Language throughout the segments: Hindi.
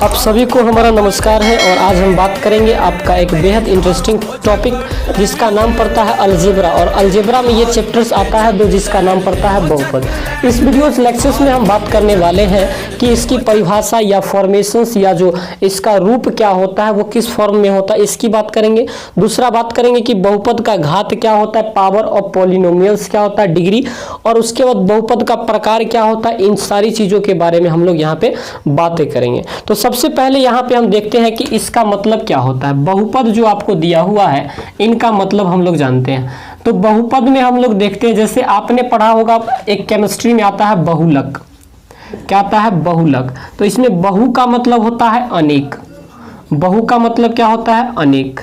आप सभी को हमारा नमस्कार है और आज हम बात करेंगे आपका एक बेहद इंटरेस्टिंग टॉपिक जिसका नाम पड़ता है अलजेब्रा। और अलजेब्रा में ये चैप्टर्स आता है दो जिसका नाम पड़ता है बहुपद। इस वीडियोस लेक्चर्स में हम बात करने वाले हैं कि इसकी परिभाषा या फॉर्मेशंस या जो इसका रूप क्या होता है वो किस फॉर्म में होता है इसकी बात करेंगे। दूसरा बात करेंगे कि बहुपद का घात क्या होता है, पावर ऑफ पॉलिनोमियल्स क्या होता है, डिग्री, और उसके बाद बहुपद का प्रकार क्या होता है। इन सारी चीज़ों के बारे में हम लोग यहाँ पे बातें करेंगे। तो सबसे पहले यहाँ पे हम देखते हैं कि इसका मतलब क्या होता है। बहुपद जो आपको दिया हुआ है इनका मतलब हम लोग जानते हैं। तो बहुपद में हम लोग देखते हैं, जैसे आपने पढ़ा होगा एक केमिस्ट्री में आता है बहुलक। क्या आता है? बहुलक। तो इसमें बहु का मतलब होता है अनेक। बहु का मतलब क्या होता है? अनेक।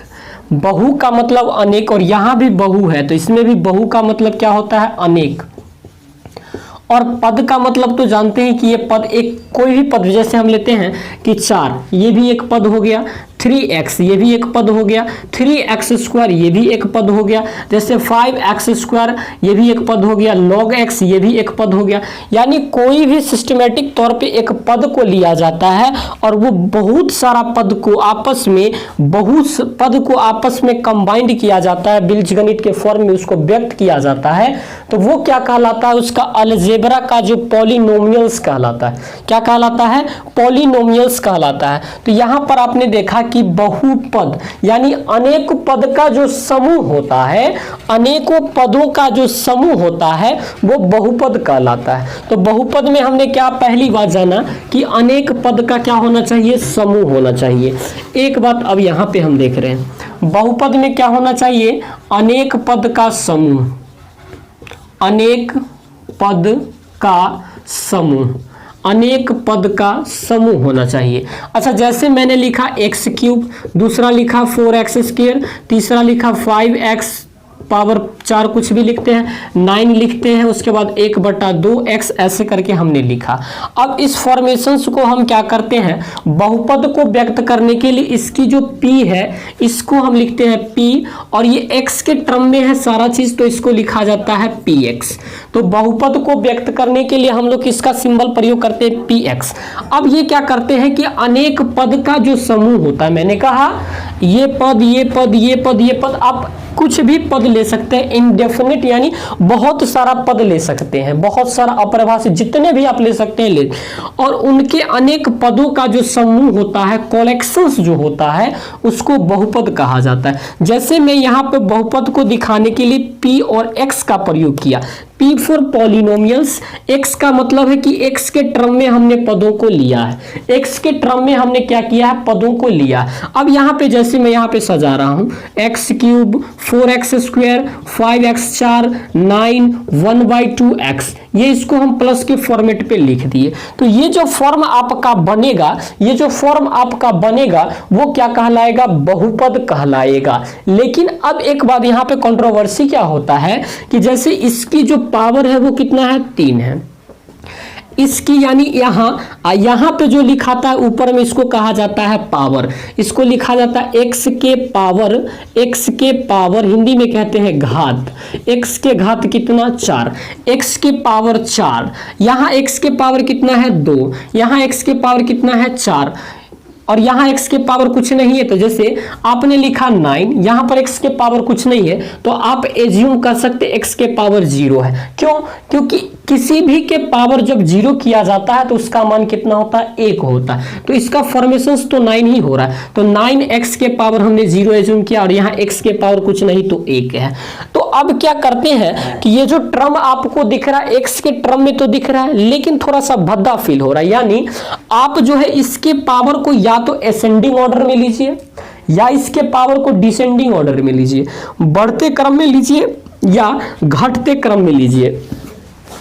बहु का मतलब अनेक, और यहाँ भी बहु है तो इसमें भी बहु का मतलब क्या होता है? अनेक। और पद का मतलब तो जानते हैं कि ये पद एक कोई भी पद, जैसे हम लेते हैं कि 4, ये भी एक पद हो गया, 3x ये भी एक पद हो गया, 3x² ये भी एक पद हो गया, जैसे 5x² ये भी एक पद हो गया, log x ये भी एक पद हो गया। यानी कोई भी सिस्टमेटिक तौर पे एक पद को लिया जाता है और वो बहुत सारा पद को आपस में कंबाइंड किया जाता है, बीजगणित के फॉर्म में उसको व्यक्त किया जाता है। तो वो क्या कहलाता है? उसका अलजेब्रा का जो पॉलिनोमियल्स कहलाता है। क्या कहलाता है? पॉलिनोमियल्स कहलाता है। तो यहाँ पर आपने देखा कि बहुपद यानी अनेक पद का जो समूह होता है, अनेकों पदों का जो समूह होता है वो बहुपद कहलाता है। तो बहुपद में हमने क्या पहली बात जाना कि अनेक पद का क्या होना चाहिए? समूह होना चाहिए। एक बात अब यहाँ पे हम देख रहे हैं, बहुपद में क्या होना चाहिए? अनेक पद का समूह। अनेक पद का समूह, अनेक पद का समूह होना चाहिए। अच्छा, जैसे मैंने लिखा x³, दूसरा लिखा 4x², तीसरा लिखा 5x पावर 4, कुछ भी लिखते हैं, 9 लिखते हैं, उसके बाद 1/2x ऐसे करके हमने लिखा। अब इस फॉर्मेशंस को हम क्या करते हैं? बहुपद को व्यक्त करने के लिए इसकी जो p है इसको हम लिखते हैं p, और ये x के टर्म में है सारा चीज तो इसको लिखा जाता है px। तो बहुपद को व्यक्त करने के लिए हम लोग इसका सिंबल प्रयोग करते हैं px। अब ये क्या करते हैं कि अनेक पद का जो समूह होता है, मैंने कहा ये पद, ये पद, ये पद, ये पद, आप कुछ भी पद ले सकते हैं, इनडेफिनिट यानी बहुत सारा पद ले सकते हैं, बहुत सारा अपरिभाषित जितने भी आप ले सकते हैं ले, और उनके अनेक पदों का जो समूह होता है, कलेक्शंस जो होता है, उसको बहुपद कहा जाता है। जैसे मैं यहाँ पे बहुपद को दिखाने के लिए p और x का प्रयोग किया। p फॉर पॉलिनोमियल्स, x का मतलब है कि x के टर्म में हमने पदों को लिया है, x के टर्म में हमने क्या किया है? पदों को लिया। अब यहाँ पे जैसे मैं यहाँ पे सजा रहा हूँ x³, 4x², 5x4, 9, 1/2x, ये इसको हम प्लस के फॉर्मेट पे लिख दिए। तो ये जो फॉर्म आपका बनेगा, ये जो फॉर्म आपका बनेगा वो क्या कहलाएगा? बहुपद कहलाएगा। लेकिन अब एक बात यहाँ पे कंट्रोवर्सी क्या होता है कि जैसे इसकी जो पावर है वो कितना है? 3 है इसकी, यानी यहाँ पे जो लिखा था ऊपर में इसको कहा जाता है पावर, इसको लिखा जाता है x के पावर हिंदी में कहते हैं घात। x के घात कितना? 4, x के पावर 4। यहाँ x के पावर कितना है? 2। यहाँ x के पावर कितना है? 4, और यहाँ x के पावर कुछ नहीं है। तो जैसे आपने लिखा 9, यहाँ पर x के पावर कुछ नहीं है तो आप एज्यूम कर सकते x के पावर 0 है। क्यों? क्योंकि किसी भी के पावर जब 0 किया जाता है तो उसका मान कितना होता है? 1 होता है। तो इसका फॉर्मेशंस तो 9 ही हो रहा है। तो 9x के पावर हमने 0 एज्यूम किया और यहाँ x के पावर कुछ नहीं तो 1 है। तो अब क्या करते हैं कि ये जो टर्म आपको दिख रहा है x के टर्म में तो दिख रहा है लेकिन थोड़ा सा भद्दा फील हो रहा है। यानी आप जो है इसके पावर को या तो असेंडिंग ऑर्डर में लीजिए या इसके पावर को डिसेंडिंग ऑर्डर में लीजिए, बढ़ते क्रम में लीजिए या घटते क्रम में लीजिए।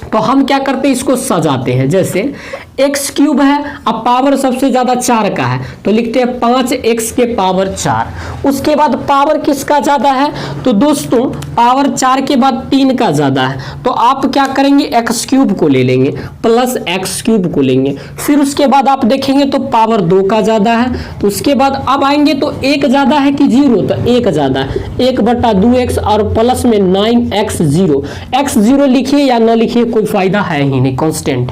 तो हम क्या करते हैं? इसको सजाते हैं। जैसे x³ है, अब पावर सबसे ज्यादा 4 का है तो लिखते हैं 5x के पावर 4। उसके बाद पावर किसका ज्यादा है? तो दोस्तों पावर 4 के बाद 3 का ज्यादा है तो आप क्या करेंगे? x³ को ले लेंगे प्लस x³ को लेंगे। फिर उसके बाद आप देखेंगे तो पावर 2 का ज्यादा है, तो उसके बाद अब आएंगे तो 1 ज्यादा है कि 0? तो 1 ज्यादा है, 1/2x और प्लस में 9x0। x0 लिखिए या न लिखिए कोई फायदा है ही नहीं, कांस्टेंट।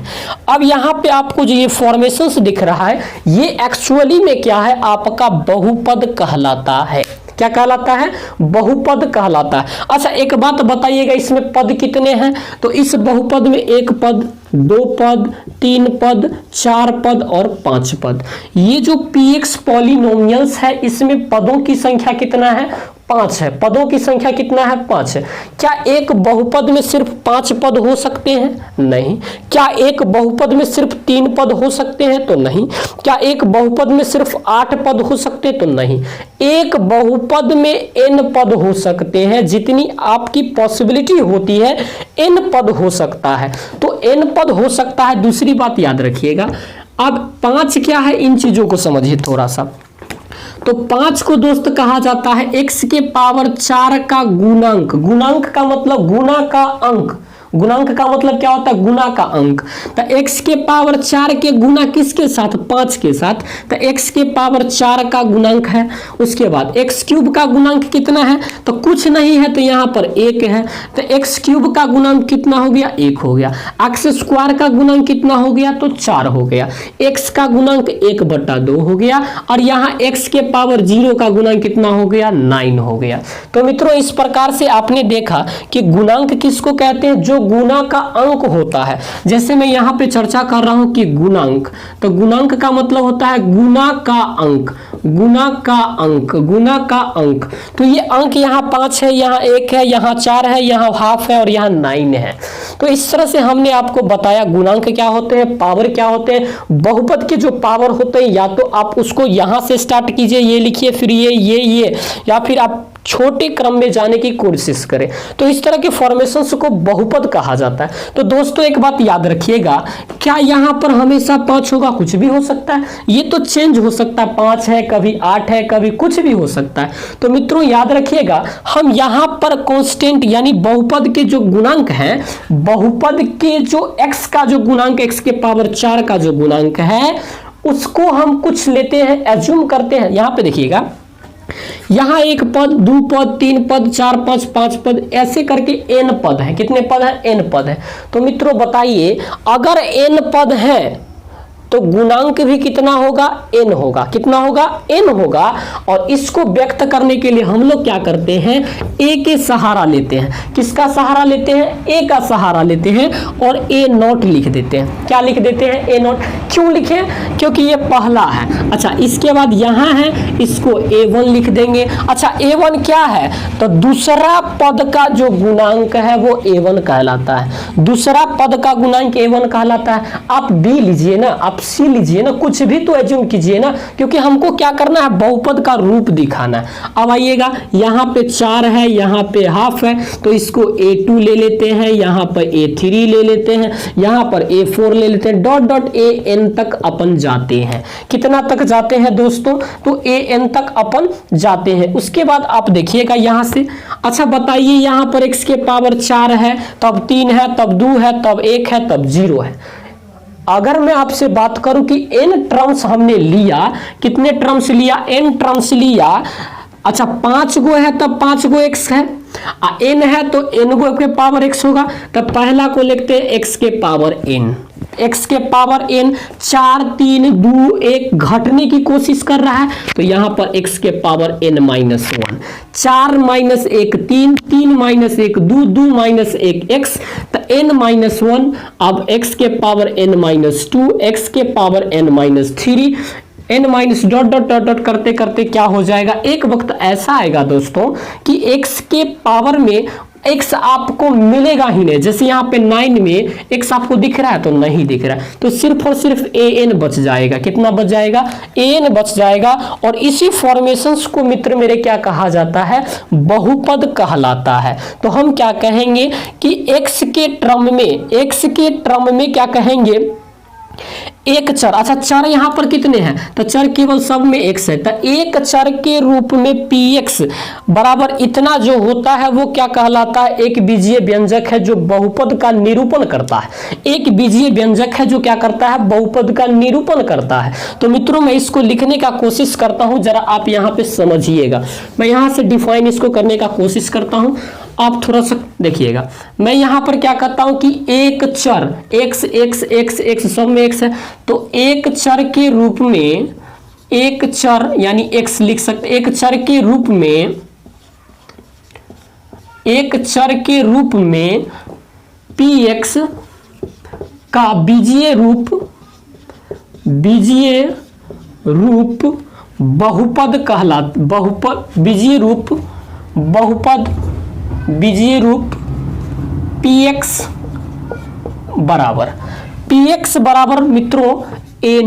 अब यहाँ पे आपको जो ये फॉर्मेशंस दिख रहा है ये एक्चुअली में क्या है, आपका बहुपद कहलाता है। क्या कहलाता है? बहुपद कहलाता है। अच्छा एक बात बताइएगा, इसमें पद कितने हैं? तो इस बहुपद में 1 पद, 2 पद, 3 पद, 4 पद और 5 पद। ये जो px पॉलिनोमियल्स है इसमें पदों की संख्या कितना है? 5 है। पदों की संख्या कितना है? 5 है। क्या एक बहुपद में सिर्फ 5 पद हो सकते हैं? नहीं। क्या एक बहुपद में सिर्फ 3 पद हो सकते हैं? तो नहीं। क्या एक बहुपद में सिर्फ 8 पद हो सकते हैं? तो नहीं। एक बहुपद में n पद हो सकते हैं, जितनी आपकी पॉसिबिलिटी होती है n पद हो सकता है, तो n पद हो सकता है। दूसरी बात याद रखिएगा, अब 5 क्या है, इन चीजों को समझिए थोड़ा सा। तो 5 को दोस्त कहा जाता है x के पावर 4 का गुणांक। गुणांक का मतलब गुना का अंक। गुणांक का मतलब क्या होता है? गुना का अंक। तो x के पावर 4 के गुना किसके साथ? 5 के साथ। तो x के पावर 4 का गुणांक है। उसके बाद x क्यूब का गुणांक कितना है? तो कुछ नहीं है, तो यहाँ पर 1 है। तो x क्यूब का गुणांक कितना हो गया? 1 हो गया। x स्क्वायर का गुणांक कितना हो गया? तो 4 हो गया। x का गुणांक 1/2 हो गया। और यहाँ x के पावर 0 का गुणांक कितना हो गया? 9 हो गया। तो मित्रों इस प्रकार से आपने देखा कि गुणांक किसको कहते हैं? जो गुना का अंक होता है। जैसे मैं यहाँ पे चर्चा कर रहा हूं कि गुणांक, तो गुणांक का मतलब होता है गुना का अंक। गुना का अंक, गुना का अंक। तो ये अंक यहाँ 5 है, यहाँ 1 है, यहाँ 4 है, यहाँ हाफ है और यहाँ 9 है। तो इस तरह से हमने आपको बताया गुणांक क्या होते हैं, पावर क्या होते हैं। बहुपद के जो पावर होते हैं, या तो आप उसको यहाँ से स्टार्ट कीजिए, ये लिखिए, फिर ये, या फिर आप छोटे क्रम में जाने की कोशिश करें। तो इस तरह के फॉर्मेशंस को बहुपद कहा जाता है। तो दोस्तों एक बात याद रखिएगा, क्या यहाँ पर हमेशा 5 होगा? कुछ भी हो सकता है। ये तो चेंज हो सकता है, 5 है, कभी 8 है, कभी कुछ भी हो सकता है। तो मित्रों याद रखिएगा, हम यहाँ पर कांस्टेंट यानी बहुपद के जो गुणांक हैं, बहुपद के जो x का जो गुणांक, x के पावर 4 का जो गुणांक है, उसको हम कुछ लेते हैं, एज्यूम करते हैं। यहाँ पे देखिएगा, यहाँ 1 पद, 2 पद, 3 पद, 4 पद, 5 पद, ऐसे करके n पद है। कितने पद है? n पद है। तो मित्रों बताइए, अगर n पद है तो गुणांक भी कितना होगा? n होगा। कितना होगा? n होगा। और इसको व्यक्त करने के लिए हम लोग क्या करते हैं? a के सहारा लेते हैं। किसका सहारा लेते हैं? a का सहारा लेते हैं और a0 लिख देते हैं। क्या लिख देते हैं? a0। क्यों लिखे? क्योंकि ये पहला है। अच्छा इसके बाद यहाँ है, इसको a1 लिख देंगे। अच्छा a1 क्या है? तो दूसरा पद का जो गुणांक है वो a1 कहलाता है। दूसरा पद का गुणांक a1 कहलाता है। आप b लीजिए ना, आप सी लीजिए ना, कुछ भी तो एज्यूम कीजिए ना, क्योंकि हमको क्या करना है? बहुपद का रूप दिखाना है। अब आइएगा, यहाँ पे 4 है, यहाँ पे हाफ है, तो इसको a2 ले लेते हैं, यहाँ पर a3 ले लेते हैं, यहाँ पर a4 ले लेते हैं, डॉट डॉट an तक अपन जाते हैं। कितना तक जाते हैं दोस्तों? तो an तक अपन जाते हैं। उसके बाद आप देखिएगा यहाँ से, अच्छा बताइए, यहाँ पर x के पावर 4 है, तब 3 है, तब 2 है, तब 1 है, तब 0 है। अगर मैं आपसे बात करूं कि n टर्म्स हमने लिया, कितने टर्म्स लिया? n टर्म्स लिया। अच्छा 5 गो है तब 5 गो x है, n है तो n गो के पावर x होगा। तब पहला को लिखते हैं x के पावर n। x के पावर n 4 3 2 1 घटने की कोशिश कर रहा है, तो यहाँ पर x के पावर n -1। 4 - 1 3, 3 - 1 2, 2 - 1 x, तो n -1। अब x के पावर n -2, x के power n -3, n minus dot dot dot dot करते करते क्या हो जाएगा? एक वक्त ऐसा आएगा दोस्तों कि x के पावर में x आपको मिलेगा ही नहीं। जैसे यहाँ पे 9 में x आपको दिख रहा है तो नहीं दिख रहा है, तो सिर्फ और सिर्फ an बच जाएगा। कितना बच जाएगा? an बच जाएगा। और इसी फॉर्मेशंस को मित्र मेरे क्या कहा जाता है? बहुपद कहलाता है। तो हम क्या कहेंगे कि x के टर्म में क्या कहेंगे? एक चर। अच्छा चर यहाँ पर कितने हैं? तो चर केवल सब में x है, तो एक चर के रूप में px बराबर इतना जो होता है वो क्या कहलाता है? एक बीजीय व्यंजक है जो बहुपद का निरूपण करता है। एक बीजीय व्यंजक है जो क्या करता है? बहुपद का निरूपण करता है। तो मित्रों मैं इसको लिखने का कोशिश करता हूं, जरा आप यहाँ पे समझिएगा। मैं यहाँ से डिफाइन इसको करने का कोशिश करता हूं। आप थोड़ा सा देखिएगा, मैं यहां पर क्या करता हूं कि एक चर x x x x सब में x है, तो एक चर के रूप में, एक चर यानी x लिख सकते, एक चर के रूप में, एक चर के रूप में px का बीजीय रूप बहुपद कहलाता, बहुपद बीजीय रूप, बहुपद बीजीय रूप px बराबर मित्रों ए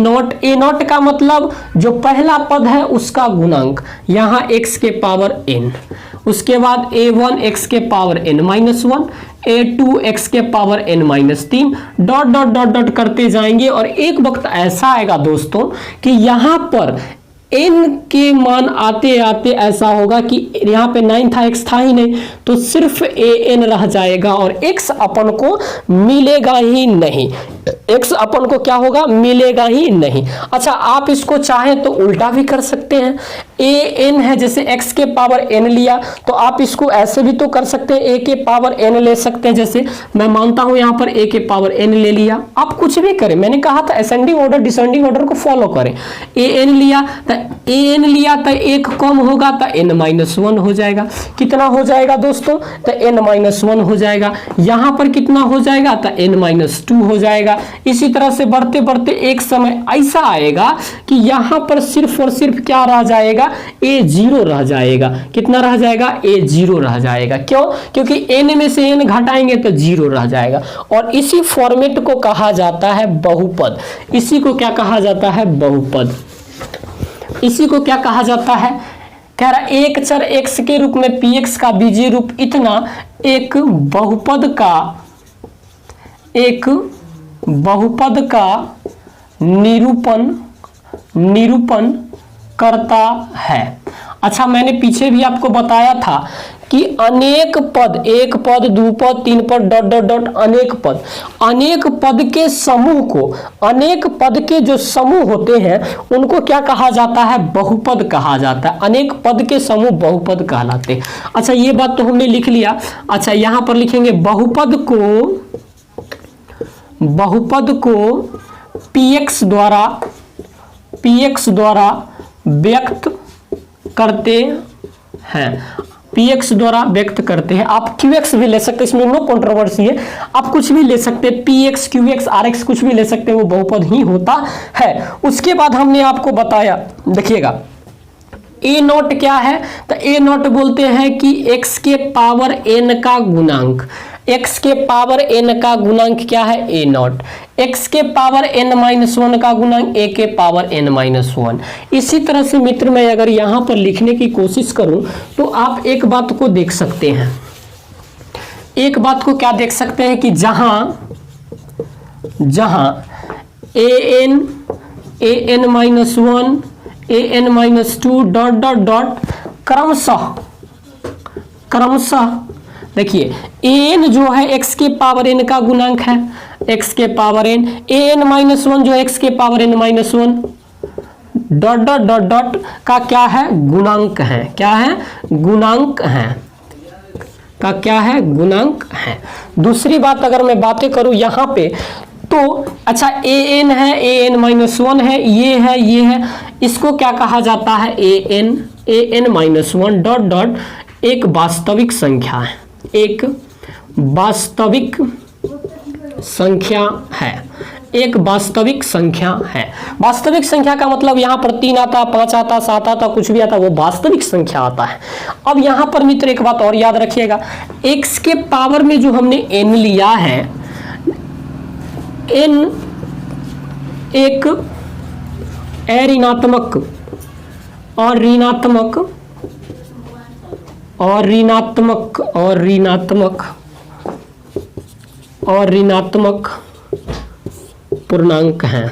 नॉट का मतलब जो पहला पद है उसका गुणांक, यहां x के पावर n, उसके बाद a1 x के पावर n-1, a2 x के power n-3, dot dot dot dot करते जाएंगे। और एक वक्त ऐसा आएगा दोस्तों कि यहां पर n के मान आते आते ऐसा होगा कि यहाँ पे 9 था, x था ही नहीं, तो सिर्फ an रह जाएगा और x अपन को मिलेगा ही नहीं, x अपन को क्या होगा, मिलेगा ही नहीं। अच्छा, आप इसको चाहें तो उल्टा भी कर सकते हैं, an है, जैसे x के पावर n लिया तो आप इसको ऐसे भी तो कर सकते हैं, a के पावर n ले सकते हैं। जैसे मैं मानता हूं यहाँ पर a के पावर n ले लिया, आप कुछ भी करें, मैंने कहा था असेंडिंग ऑर्डर डिसेंडिंग ऑर्डर को फॉलो करें। an लिया तो an लिया तो एक कम होगा तो n-1 हो जाएगा, कितना हो जाएगा दोस्तों, तो n-1 हो जाएगा। यहां पर कितना हो जाएगा, तो n-2 हो जाएगा। इसी तरह से बढ़ते बढ़ते एक समय ऐसा आएगा कि यहां पर सिर्फ और सिर्फ क्या रह जाएगा, a0 रह जाएगा। कितना रह जाएगा, a0 रह जाएगा। क्यों, क्योंकि n में से n घटाएंगे तो 0 रह जाएगा। और इसी फॉर्मेट को कहा जाता है बहुपद, इसी को क्या कहा जाता है, बहुपद। इसी को क्या कहा जाता है, कह रहा एक चर x के रूप में px का बीजीय रूप इतना एक बहुपद का निरूपण करता है। अच्छा, मैंने पीछे भी आपको बताया था कि अनेक पद, एक पद, दो पद, तीन पद, डॉट डॉट डॉट, अनेक पद के समूह को, अनेक पद के जो समूह होते हैं उनको क्या कहा जाता है, बहुपद कहा जाता है। अनेक पद के समूह बहुपद कहलाते हैं। अच्छा, ये बात तो हमने लिख लिया। अच्छा, यहां पर लिखेंगे बहुपद को px द्वारा व्यक्त करते हैं, px द्वारा व्यक्त करते हैं। आप qx भी ले सकते हैं, इसमें नो कंट्रोवर्सी है, आप कुछ भी ले सकते हैं, px qx rx कुछ भी ले सकते हैं, वो बहुपद ही होता है। उसके बाद हमने आपको बताया, देखिएगा ए नॉट क्या है, तो ए नॉट बोलते हैं कि x के पावर n का गुणांक, x के पावर n का गुणांक क्या है, ए नॉट, x के पावर n-1 का गुणांक a के पावर n-1। इसी तरह से मित्र मैं अगर यहां पर लिखने की कोशिश करूं तो आप एक बात को देख सकते हैं, एक बात को क्या देख सकते हैं कि जहां an-1 an-2 dot dot dot क्रमशः देखिए an जो है x के पावर n का गुणांक है, x के पावर n, an-1 जो x के power n-1 dot dot dot dot का क्या है, गुणांक है। क्या है, गुणांक है, का क्या है, गुणांक है। दूसरी बात अगर मैं बातें करूं यहां पे तो अच्छा an है, an-1 है, ये है, इसको क्या कहा जाता है, an-1 डॉट डॉट एक वास्तविक संख्या है, एक वास्तविक संख्या है, एक वास्तविक संख्या है। वास्तविक संख्या का मतलब यहाँ पर 3 आता, 5 आता, 7 आता, कुछ भी आता, वो वास्तविक संख्या आता है। अब यहाँ पर मित्र एक बात और याद रखिएगा, x के पावर में जो हमने n लिया है, n एक ऋणात्मक और ऋणात्मक पूर्णांक है।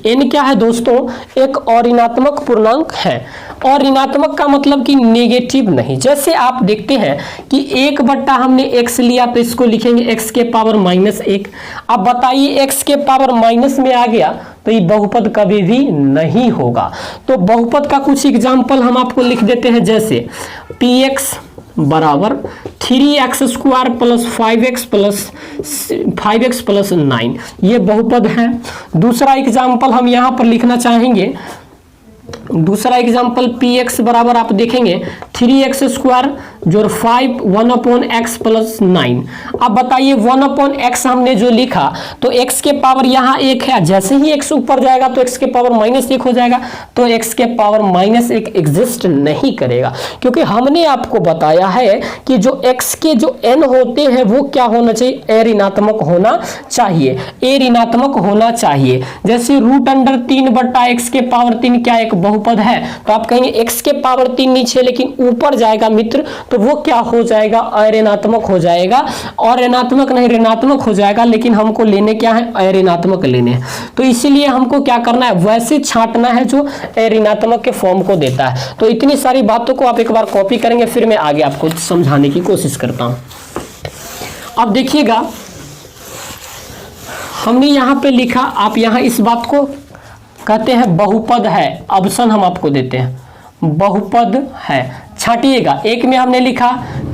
n क्या है दोस्तों, एक अऋणात्मक पूर्णांक है। और ऋणात्मक का मतलब कि नेगेटिव नहीं। जैसे आप देखते हैं कि 1/, हमने x लिया तो इसको लिखेंगे x के पावर -1। अब बताइए x के पावर माइनस में आ गया तो ये बहुपद कभी भी नहीं होगा। तो बहुपद का कुछ एग्जाम्पल हम आपको लिख देते हैं, जैसे px बराबर 3x² प्लस 5x प्लस 9, ये बहुपद है। दूसरा एग्जाम्पल हम यहाँ पर लिखना चाहेंगे, दूसरा एग्जाम्पल px बराबर आप देखेंगे 3x² जोड़ 5 1/x प्लस 9। अब बताइए 1/x हमने जो लिखा तो x के पावर यहाँ 1 है, जैसे ही x ऊपर जाएगा तो x के पावर -1 हो जाएगा, तो x के पावर -1 एग्जिस्ट नहीं करेगा, क्योंकि हमने आपको बताया है कि जो x के जो n होते हैं वो क्या होना चाहिए, a ऋणात्मक होना चाहिए, a ऋणात्मक होना चाहिए। जैसे √3/x के पावर 3 क्या एक बहुपद है, तो आप कहेंगे x के पावर 3 नीचे लेकिन ऊपर जाएगा मित्र, तो वो क्या हो जाएगा, अऋणात्मक हो जाएगा, और ऋणात्मक नहीं ऋणात्मक हो जाएगा, लेकिन हमको लेने क्या है, अऋणात्मक लेने हैं। तो इसीलिए हमको क्या करना है, वैसे छांटना है जो ऋणात्मक के फॉर्म को देता है। तो इतनी सारी बातों को आप एक बार कॉपी करेंगे, फिर मैं आगे आपको समझाने की कोशिश करता हूं। अब देखिएगा हमने यहां पे लिखा, आप यहां इस बात को कहते हैं बहुपद है, ऑप्शन हम आपको देते हैं बहुपद है। छाटिएगा, एक में हमने लिखा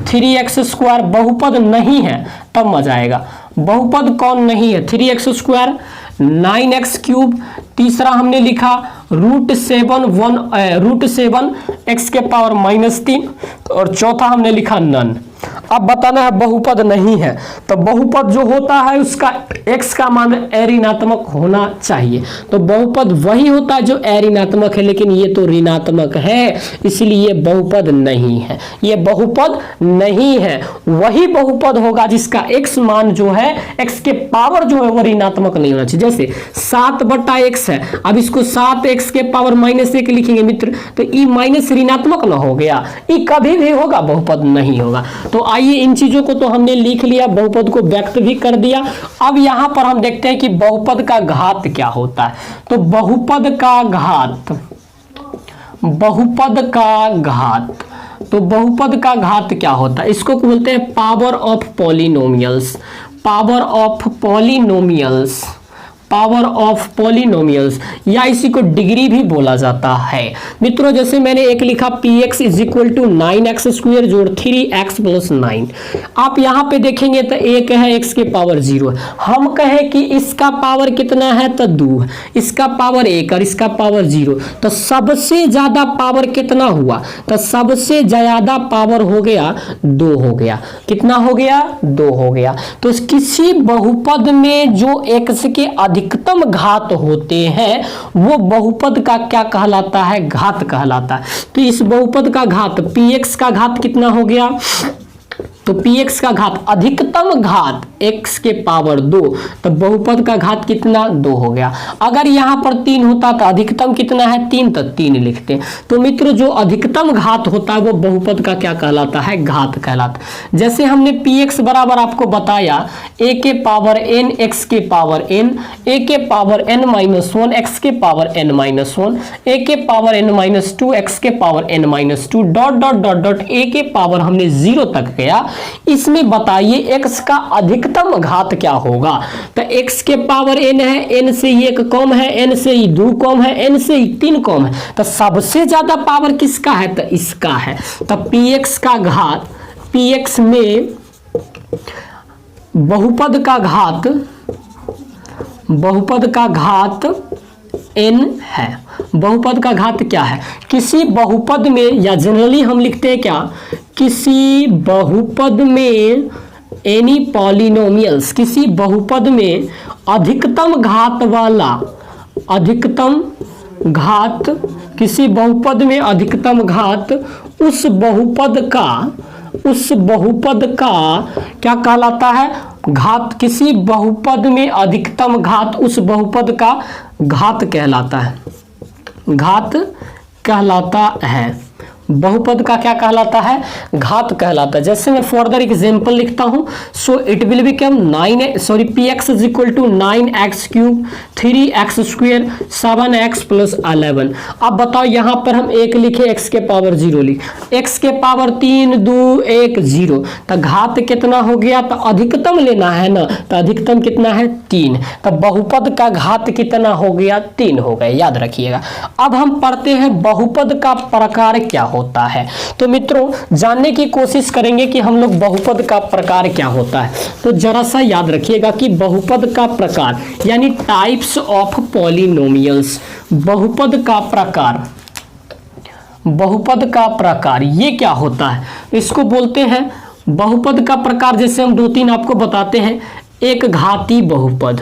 3x² बहुपद नहीं है, तब मजा आएगा। बहुपद कौन नहीं है, 3x², 9x³, तीसरा हमने लिखा √7 x के पावर -3, और चौथा हमने लिखा नन। अब बताना है बहुपद नहीं है, तो बहुपद जो होता है उसका x का मान अऋणात्मक होना चाहिए। तो बहुपद वही होता है जो अऋणात्मक है, लेकिन ये तो ऋणात्मक है, इसलिए बहुपद नहीं है, ये बहुपद नहीं है। वही बहुपद होगा जिसका x मान जो है, x के पावर जो है वो ऋणात्मक नहीं होना चाहिए। जैसे 7/x है, अब इसको 7x के पावर -1 लिखेंगे मित्र, तो ई माइनस ऋणात्मक ना हो गया, ई कभी भी होगा, बहुपद नहीं होगा। तो आइए इन चीजों को तो हमने लिख लिया, बहुपद को व्यक्त भी कर दिया। अब यहां पर हम देखते हैं कि बहुपद का घात क्या होता है। तो बहुपद का घात, बहुपद का घात, तो बहुपद का घात क्या होता है, इसको बोलते हैं power of polynomials, power of polynomials, power of polynomials, या इसी को डिग्री भी बोला जाता है। मित्रों जैसे मैंने एक लिखा px = 9x² जोड़ 3x प्लस 9। आप यहाँ पे देखेंगे तो एक है x के पावर 0, हम कहें कि इसका पावर कितना है तो 2, इसका पावर 1 और इसका पावर 0, तो सबसे ज्यादा पावर कितना हुआ, तो सबसे ज्यादा पावर हो गया 2 हो गया। कितना हो गया, 2 हो गया। तो किसी बहुपद में जो x के अधिकतम घात होते हैं वो बहुपद का क्या कहलाता है, घात कहलाता है। तो इस बहुपद का घात px का घात कितना हो गया, तो px का घात अधिकतम घात x के पावर 2, तो बहुपद का घात कितना, 2 हो गया। अगर यहां पर 3 होता तो अधिकतम कितना है, 3, तो 3 लिखते। तो मित्र जो अधिकतम घात होता है वो बहुपद का क्या कहलाता है, घात कहलाता है। जैसे हमने px बराबर आपको बताया a के पावर n x के पावर n, a के पावर n-1 x के पावर n-1, a के पावर n-2 x के पावर n-2 डॉट a के पावर हमने 0 तक गया। इसमें बताइए x का अधिकतम घात क्या होगा, तो x के पावर n है, n से 1 कम है, n से 2 कम है, n से 3 कम है, तो सबसे ज्यादा पावर किसका है, तो इसका है। तो px का घात, px में बहुपद का घात, बहुपद का घात n है। बहुपद का घात क्या है, किसी बहुपद में, या जनरली हम लिखते हैं क्या, किसी बहुपद में एनी पॉलिनोमियल्स, किसी बहुपद में अधिकतम घात वाला, अधिकतम घात, किसी बहुपद में अधिकतम घात उस बहुपद का, उस बहुपद का क्या कहलाता है, घात। किसी बहुपद में अधिकतम घात उस बहुपद का घात कहलाता है, घात कहलाता है। बहुपद का क्या कहलाता है, घात कहलाता है। जैसे मैं फर्दर एग्जांपल लिखता हूं, so it will become px = 9x³ 3x² 7x plus 11। अब बताओ यहां पर हम एक लिखे, x के पावर 0 लिख, x के पावर 3 2 1 0, तो घात कितना हो गया, तो अधिकतम लेना है ना, तो अधिकतम कितना है, 3, तो बहुपद का घात कितना हो गया, 3 हो गया, याद रखिएगा। अब हम पढ़ते हैं बहुपद का प्रकार क्या हो होता है। तो मित्रों जानने की कोशिश करेंगे कि हम लोग बहुपद का प्रकार क्या होता है। तो जरा सा याद रखिएगा कि बहुपद का प्रकार यानी टाइप्स ऑफ पॉलिनोमियल्स, बहुपद का प्रकार, बहुपद का प्रकार ये क्या होता है, इसको बोलते हैं बहुपद का प्रकार। जैसे हम 2-3 आपको बताते हैं, एक घाती बहुपद,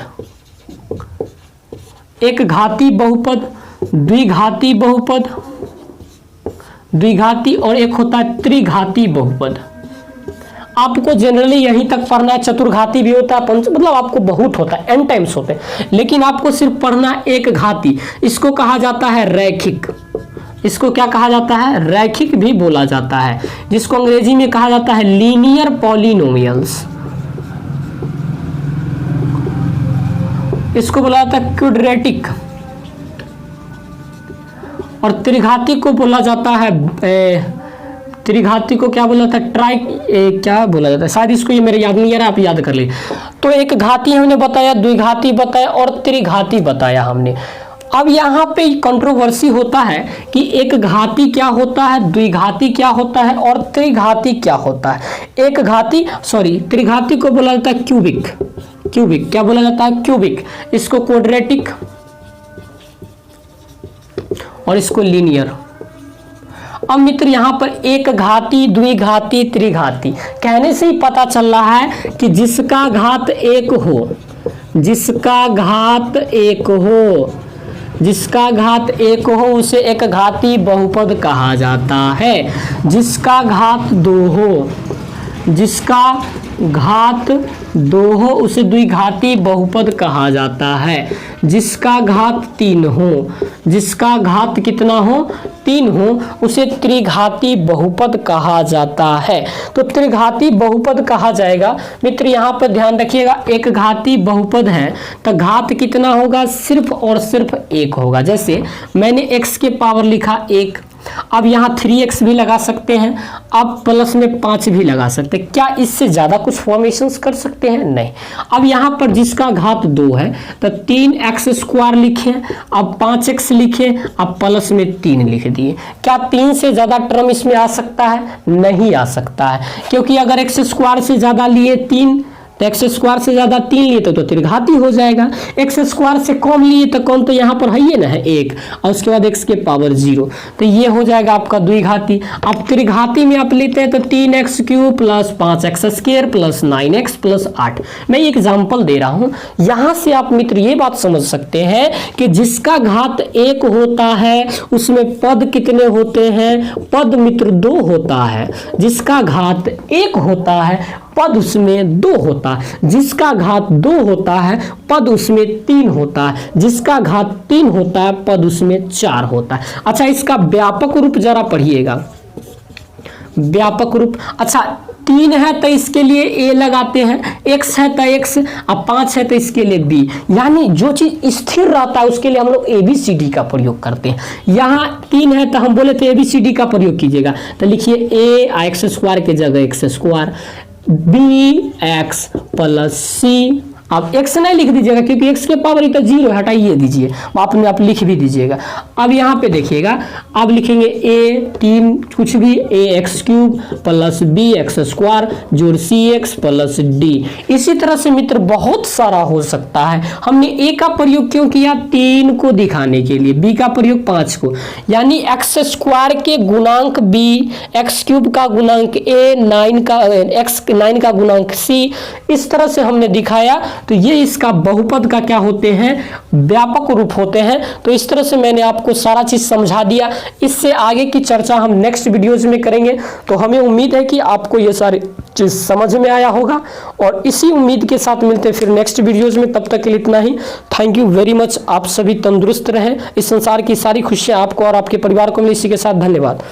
एक घाती बहुपद, द्विघाती बहुपद, द्विघाती, और एक होता है त्रिघाती बहुपद। आपको जनरली यहीं तक पढ़ना है, चतुर्घाती भी होता है, पंच, मतलब आपको बहुत होता है, n टाइम्स होते हैं, लेकिन आपको सिर्फ पढ़ना है एक घाती। इसको कहा जाता है रैखिक, इसको क्या कहा जाता है, रैखिक भी बोला जाता है, जिसको अंग्रेजी में कहा जाता है लीनियर पॉलिनोमियल्स, इसको बोला जाता है क्वाड्रेटिक, और त्रिघाती को बोला जाता है त्रिघाती को क्या बोला जाता है, क्या बोला जाता है, शायद इसको ये मेरे याद नहीं आ रहा, आप याद कर लीजिए। तो एक घाती हमने बताया, द्विघाती बताया और त्रिघाती बताया हमने। अब यहाँ पे कंट्रोवर्सी होता है कि एक घाती क्या होता है, द्विघाती क्या होता है और त्रिघाती क्या होता है। एक घाती त्रिघाती को बोला जाता है क्यूबिक, क्यूबिक क्या बोला जाता है, क्यूबिक, इसको क्वाड्रेटिक और इसको लीनियर। अब मित्र यहाँ पर एक घाती, द्विघाती, त्रिघाती कहने से ही पता चल रहा है कि जिसका घात एक हो, जिसका घात एक हो, जिसका घात एक हो उसे एक घाती बहुपद कहा जाता है। जिसका घात 2 हो, जिसका घात 2 हो उसे द्विघाती बहुपद कहा जाता है। जिसका घात 3 हो, जिसका घात कितना हो, 3 हो, उसे त्रिघाती बहुपद कहा जाता है। तो त्रिघाती बहुपद कहा जाएगा। मित्र यहाँ पर ध्यान रखिएगा, एक घाती बहुपद है तो घात कितना होगा, सिर्फ और सिर्फ 1 होगा। जैसे मैंने x के पावर लिखा 1, अब यहाँ 3x भी लगा सकते हैं, अब प्लस में 5 भी लगा सकते हैं। क्या इससे ज्यादा कुछ फॉर्मेशंस कर सकते हैं? नहीं। अब यहाँ पर जिसका घात 2 है तो 3x² लिखे, अब 5x लिखे, अब प्लस में 3 लिख दिए। क्या 3 से ज्यादा टर्म इसमें आ सकता है? नहीं आ सकता है, क्योंकि अगर x² से ज्यादा लिए 3 तो x² से ज्यादा 3 लिए तो त्रिघाती हो जाएगा। x² से कम लिए तो कौन, तो यहाँ पर है ये ना है 1, और उसके बाद x के पावर 0, तो ये हो जाएगा आपका द्विघाती। अब त्रिघाती में आप लेते हैं तो 3x³ plus 5x² plus 9x plus 8। मैं एग्जाम्पल दे रहा हूँ, यहाँ से आप मित्र ये बात समझ सकते हैं कि जिसका घात 1 होता है उसमें पद कितने होते हैं? पद मित्र 2 होता है। जिसका घात 1 होता है पद उसमें 2 होता है। जिसका घात 2 होता है पद उसमें 3 होता है। जिसका घात 3 होता है पद उसमें 4 होता है। अच्छा, इसका व्यापक रूप जरा पढ़िएगा, व्यापक रूप। अच्छा, 3 है तो इसके लिए a लगाते हैं, x है तो x, अब 5 है तो इसके लिए b। यानी जो चीज स्थिर रहता है उसके लिए हम लोग ABCD का प्रयोग करते हैं। यहाँ 3 है तो हम बोले थे ABCD का प्रयोग कीजिएगा, तो लिखिए a x² के जगह x², bx प्लस c। अब x नहीं लिख दीजिएगा क्योंकि x के पावर इतना 0 हटाइए दीजिए, आपने आप लिख भी दीजिएगा। अब यहाँ पे देखिएगा, अब लिखेंगे a 3 कुछ भी ax³ प्लस bx² जोड़ cx प्लस d। इसी तरह से मित्र बहुत सारा हो सकता है। हमने a का प्रयोग क्यों किया? 3 को दिखाने के लिए, b का प्रयोग 5 को, यानी x² के गुणांक b, x³ का गुणांक a, 9 का गुणांक c। इस तरह से हमने दिखाया। तो ये इसका बहुपद का क्या होते हैं? व्यापक रूप होते हैं। तो इस तरह से मैंने आपको सारा चीज समझा दिया। इससे आगे की चर्चा हम नेक्स्ट वीडियोज में करेंगे। तो हमें उम्मीद है कि आपको ये सारी चीज समझ में आया होगा, और इसी उम्मीद के साथ मिलते हैं फिर नेक्स्ट वीडियोज में। तब तक के लिए इतना ही। Thank you very much. आप सभी तंदुरुस्त रहें, इस संसार की सारी खुशियां आपको और आपके परिवार को मिले। इसी के साथ धन्यवाद।